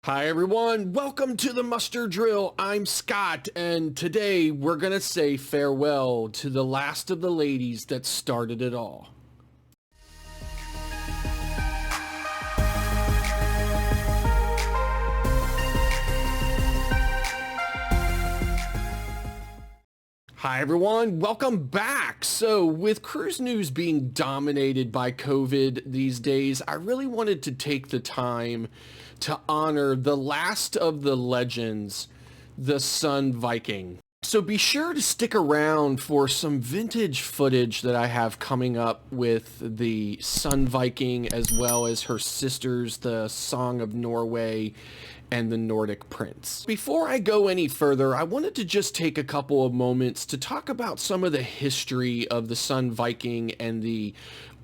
Hi everyone, welcome to the muster drill. I'm Scott, and today we're gonna say farewell to the last of the ladies that started it all. Hi everyone, welcome back. So with Cruise News being dominated by COVID these days, I really wanted to take the time to honor the last of the legends, the Sun Viking. So be sure to stick around for some vintage footage that I have coming up with the Sun Viking as well as her sisters, the Song of Norway and the Nordic Prince. Before I go any further, I wanted to just take a couple of moments to talk about some of the history of the Sun Viking and the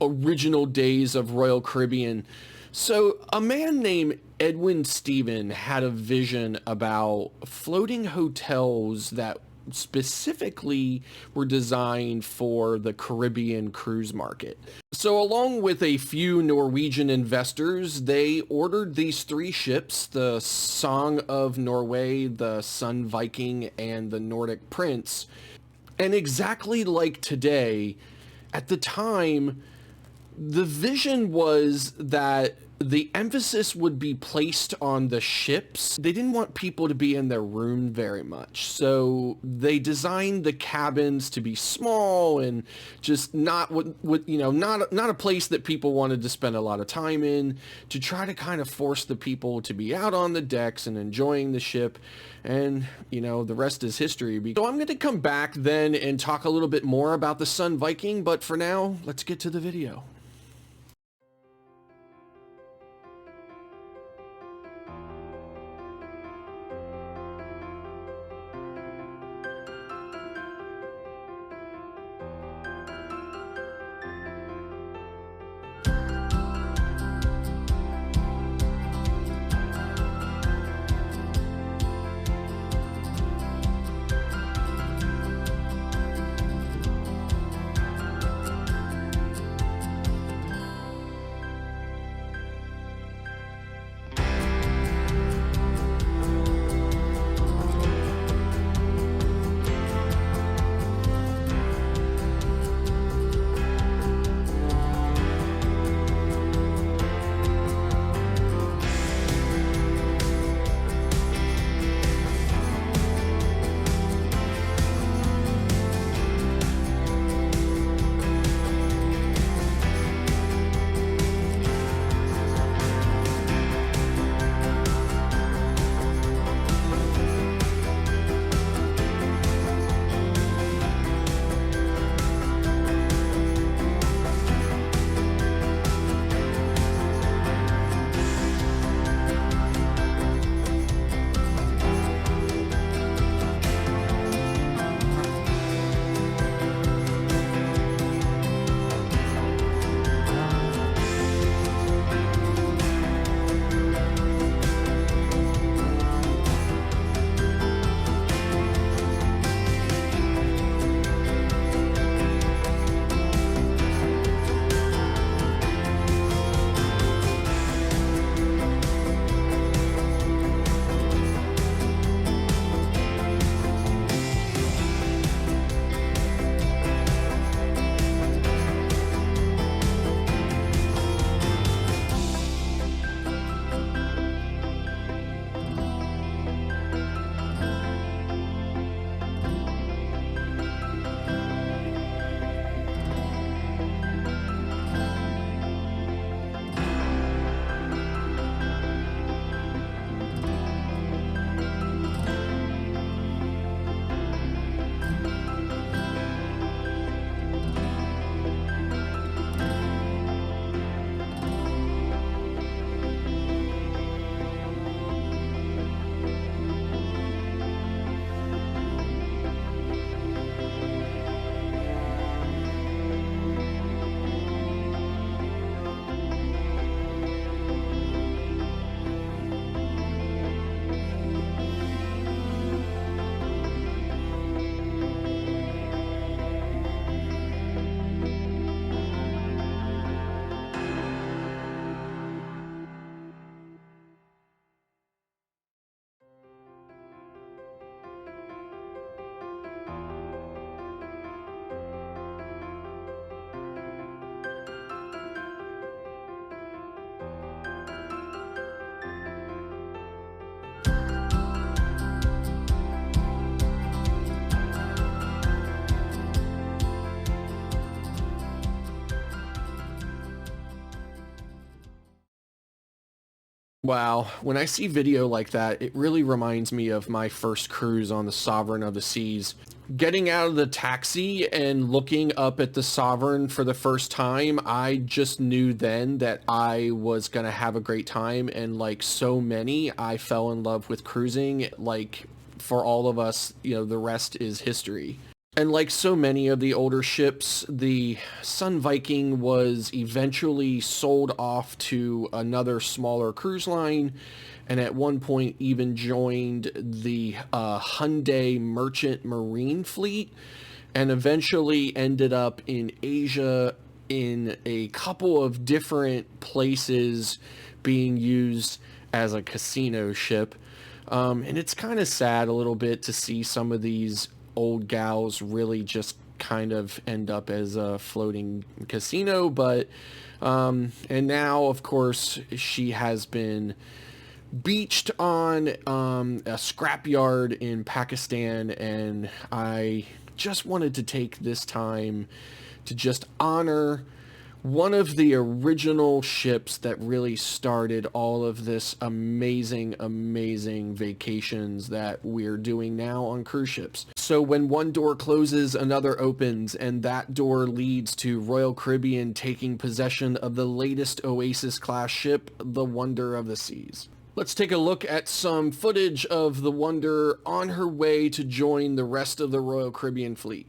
original days of Royal Caribbean. So a man named Edwin Stephen had a vision about floating hotels that specifically were designed for the Caribbean cruise market. So along with a few Norwegian investors, they ordered these three ships, the Song of Norway, the Sun Viking, and the Nordic Prince. And exactly like today, at the time, the vision was that the emphasis would be placed on the ships. They didn't want people to be in their room very much. So they designed the cabins to be small and just not not a place that people wanted to spend a lot of time in, to try to kind of force the people to be out on the decks and enjoying the ship. And, the rest is history. So I'm going to come back then and talk a little bit more about the Sun Viking, but for now, let's get to the video. Wow, when I see video like that, it really reminds me of my first cruise on the Sovereign of the Seas. Getting out of the taxi and looking up at the Sovereign for the first time, I just knew then that I was gonna have a great time, and like so many, I fell in love with cruising. Like, for all of us, the rest is history. And like so many of the older ships, the Sun Viking was eventually sold off to another smaller cruise line, and at one point even joined the Hyundai Merchant Marine Fleet, and eventually ended up in Asia in a couple of different places being used as a casino ship. And it's kind of sad a little bit to see some of these old gals really just kind of end up as a floating casino. But and now, of course, she has been beached on a scrapyard in Pakistan, and I just wanted to take this time to just honor one of the original ships that really started all of this amazing, amazing vacations that we're doing now on cruise ships. So when one door closes, another opens, and that door leads to Royal Caribbean taking possession of the latest Oasis class ship, the Wonder of the Seas. Let's take a look at some footage of the Wonder on her way to join the rest of the Royal Caribbean fleet.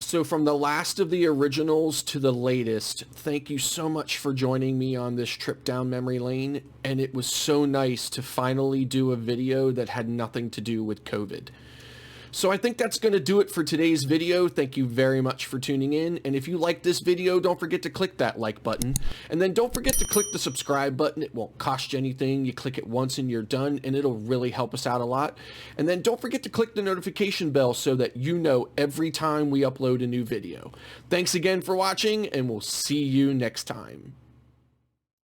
So from the last of the originals to the latest, thank you so much for joining me on this trip down memory lane, and it was so nice to finally do a video that had nothing to do with COVID. So I think that's going to do it for today's video. Thank you very much for tuning in. And if you like this video, don't forget to click that like button. And then don't forget to click the subscribe button. It won't cost you anything. You click it once and you're done, and it'll really help us out a lot. And then don't forget to click the notification bell so that you know every time we upload a new video. Thanks again for watching, and we'll see you next time.